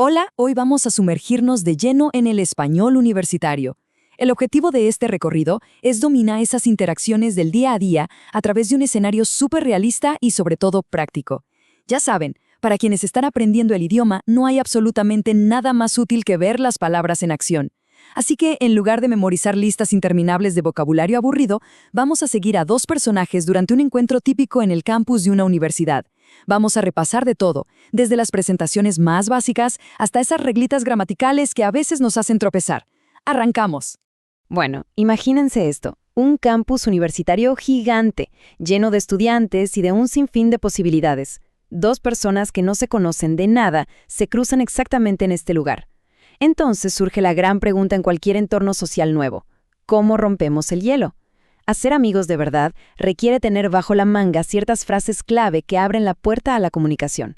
Hola, hoy vamos a sumergirnos de lleno en el español universitario. El objetivo de este recorrido es dominar esas interacciones del día a día a través de un escenario súper realista y sobre todo práctico. Ya saben, para quienes están aprendiendo el idioma no hay absolutamente nada más útil que ver las palabras en acción. Así que, en lugar de memorizar listas interminables de vocabulario aburrido, vamos a seguir a dos personajes durante un encuentro típico en el campus de una universidad. Vamos a repasar de todo, desde las presentaciones más básicas hasta esas reglitas gramaticales que a veces nos hacen tropezar. ¡Arrancamos! Bueno, imagínense esto, un campus universitario gigante, lleno de estudiantes y de un sinfín de posibilidades. Dos personas que no se conocen de nada se cruzan exactamente en este lugar. Entonces surge la gran pregunta en cualquier entorno social nuevo: ¿cómo rompemos el hielo? Hacer amigos de verdad requiere tener bajo la manga ciertas frases clave que abren la puerta a la comunicación.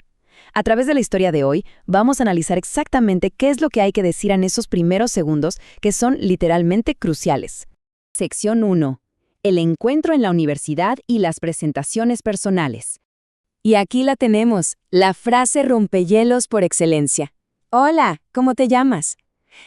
A través de la historia de hoy, vamos a analizar exactamente qué es lo que hay que decir en esos primeros segundos que son literalmente cruciales. Sección 1. El encuentro en la universidad y las presentaciones personales. Y aquí la tenemos, la frase rompehielos por excelencia. Hola, ¿cómo te llamas?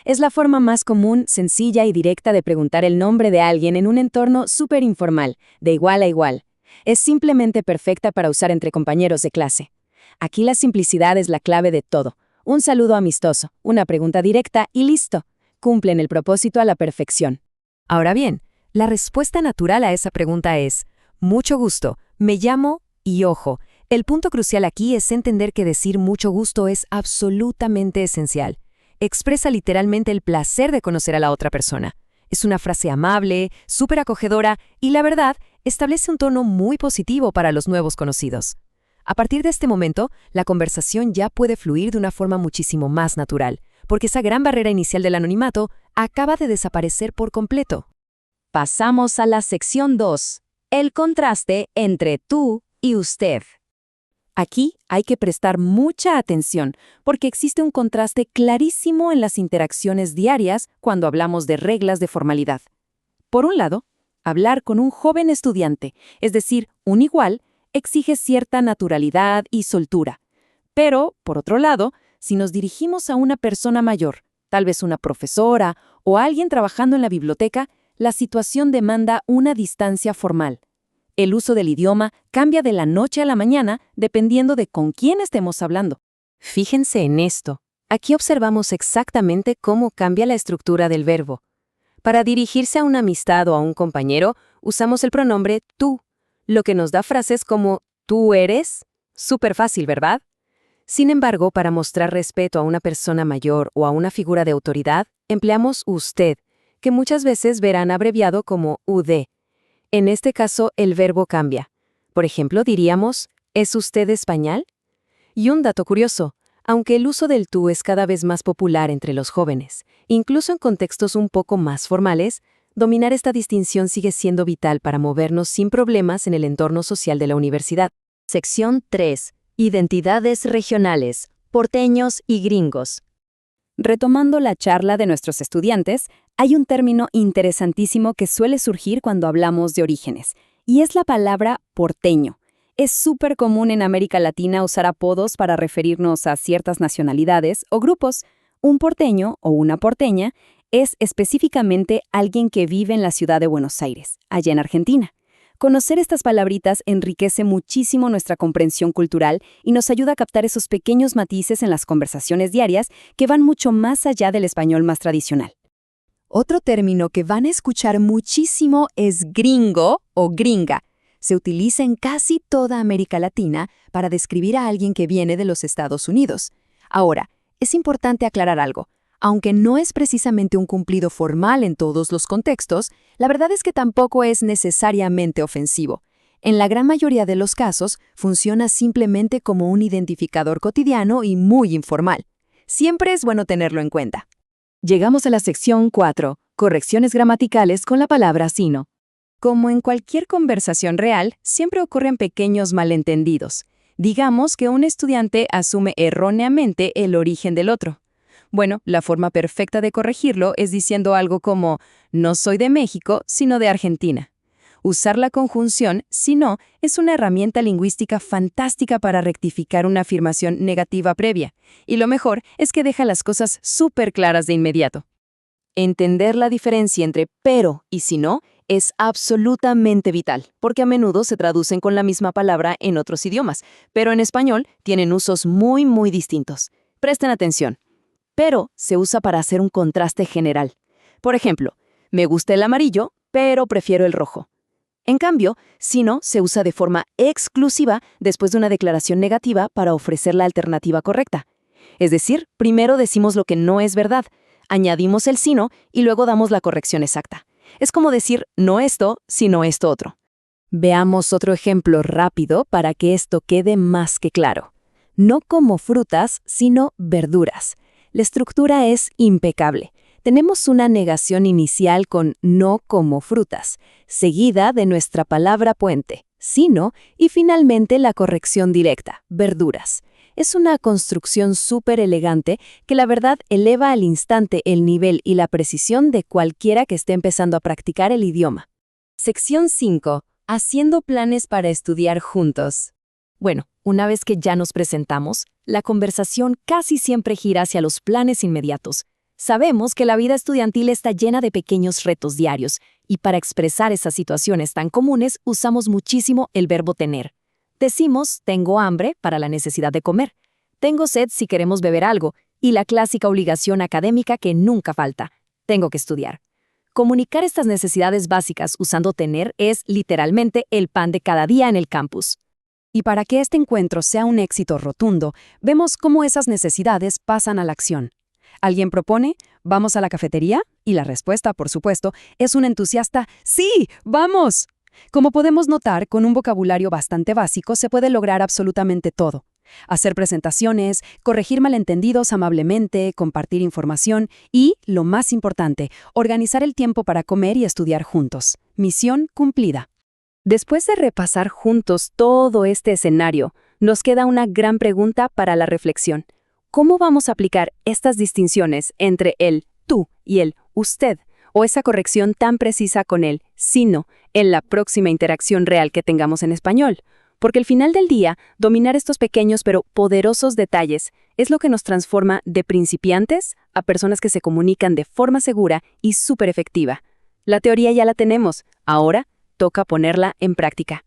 Es la forma más común, sencilla y directa de preguntar el nombre de alguien en un entorno súper informal, de igual a igual. Es simplemente perfecta para usar entre compañeros de clase. Aquí la simplicidad es la clave de todo. Un saludo amistoso, una pregunta directa y listo. Cumplen el propósito a la perfección. Ahora bien, la respuesta natural a esa pregunta es: mucho gusto, me llamo y ojo. El punto crucial aquí es entender que decir mucho gusto es absolutamente esencial. Expresa literalmente el placer de conocer a la otra persona. Es una frase amable, súper acogedora y, la verdad, establece un tono muy positivo para los nuevos conocidos. A partir de este momento, la conversación ya puede fluir de una forma muchísimo más natural, porque esa gran barrera inicial del anonimato acaba de desaparecer por completo. Pasamos a la sección 2. El contraste entre tú y usted. Aquí hay que prestar mucha atención, porque existe un contraste clarísimo en las interacciones diarias cuando hablamos de reglas de formalidad. Por un lado, hablar con un joven estudiante, es decir, un igual, exige cierta naturalidad y soltura. Pero, por otro lado, si nos dirigimos a una persona mayor, tal vez una profesora o alguien trabajando en la biblioteca, la situación demanda una distancia formal. El uso del idioma cambia de la noche a la mañana dependiendo de con quién estemos hablando. Fíjense en esto. Aquí observamos exactamente cómo cambia la estructura del verbo. Para dirigirse a una amistad o a un compañero, usamos el pronombre tú, lo que nos da frases como ¿tú eres? Súper fácil, ¿verdad? Sin embargo, para mostrar respeto a una persona mayor o a una figura de autoridad, empleamos usted, que muchas veces verán abreviado como UD. En este caso, el verbo cambia. Por ejemplo, diríamos, ¿es usted español? Y un dato curioso, aunque el uso del tú es cada vez más popular entre los jóvenes, incluso en contextos un poco más formales, dominar esta distinción sigue siendo vital para movernos sin problemas en el entorno social de la universidad. Sección 3. Identidades regionales, porteños y gringos. Retomando la charla de nuestros estudiantes, hay un término interesantísimo que suele surgir cuando hablamos de orígenes, y es la palabra porteño. Es súper común en América Latina usar apodos para referirnos a ciertas nacionalidades o grupos. Un porteño o una porteña es específicamente alguien que vive en la ciudad de Buenos Aires, allá en Argentina. Conocer estas palabritas enriquece muchísimo nuestra comprensión cultural y nos ayuda a captar esos pequeños matices en las conversaciones diarias que van mucho más allá del español más tradicional. Otro término que van a escuchar muchísimo es gringo o gringa. Se utiliza en casi toda América Latina para describir a alguien que viene de los Estados Unidos. Ahora, es importante aclarar algo. Aunque no es precisamente un cumplido formal en todos los contextos, la verdad es que tampoco es necesariamente ofensivo. En la gran mayoría de los casos, funciona simplemente como un identificador cotidiano y muy informal. Siempre es bueno tenerlo en cuenta. Llegamos a la sección 4, correcciones gramaticales con la palabra sino. Como en cualquier conversación real, siempre ocurren pequeños malentendidos. Digamos que un estudiante asume erróneamente el origen del otro. Bueno, la forma perfecta de corregirlo es diciendo algo como, no soy de México, sino de Argentina. Usar la conjunción si no es una herramienta lingüística fantástica para rectificar una afirmación negativa previa. Y lo mejor es que deja las cosas súper claras de inmediato. Entender la diferencia entre pero y si no es absolutamente vital, porque a menudo se traducen con la misma palabra en otros idiomas, pero en español tienen usos muy distintos. Presten atención. Pero se usa para hacer un contraste general. Por ejemplo, me gusta el amarillo, pero prefiero el rojo. En cambio, si no, se usa de forma exclusiva después de una declaración negativa para ofrecer la alternativa correcta. Es decir, primero decimos lo que no es verdad, añadimos el sino y luego damos la corrección exacta. Es como decir no esto, sino esto otro. Veamos otro ejemplo rápido para que esto quede más que claro. No como frutas, sino verduras. La estructura es impecable. Tenemos una negación inicial con no como frutas, seguida de nuestra palabra puente, sino, y finalmente la corrección directa, verduras. Es una construcción súper elegante que la verdad eleva al instante el nivel y la precisión de cualquiera que esté empezando a practicar el idioma. Sección 5. Haciendo planes para estudiar juntos. Bueno, una vez que ya nos presentamos, la conversación casi siempre gira hacia los planes inmediatos. Sabemos que la vida estudiantil está llena de pequeños retos diarios, y para expresar esas situaciones tan comunes usamos muchísimo el verbo tener. Decimos, tengo hambre para la necesidad de comer, tengo sed si queremos beber algo, y la clásica obligación académica que nunca falta, tengo que estudiar. Comunicar estas necesidades básicas usando tener es literalmente el pan de cada día en el campus. Y para que este encuentro sea un éxito rotundo, vemos cómo esas necesidades pasan a la acción. Alguien propone, ¿vamos a la cafetería? Y la respuesta, por supuesto, es un entusiasta, ¡sí, vamos! Como podemos notar, con un vocabulario bastante básico se puede lograr absolutamente todo. Hacer presentaciones, corregir malentendidos amablemente, compartir información y, lo más importante, organizar el tiempo para comer y estudiar juntos. Misión cumplida. Después de repasar juntos todo este escenario, nos queda una gran pregunta para la reflexión. ¿Cómo vamos a aplicar estas distinciones entre el tú y el usted, o esa corrección tan precisa con el sino en la próxima interacción real que tengamos en español? Porque al final del día, dominar estos pequeños pero poderosos detalles es lo que nos transforma de principiantes a personas que se comunican de forma segura y súper efectiva. La teoría ya la tenemos, ahora toca ponerla en práctica.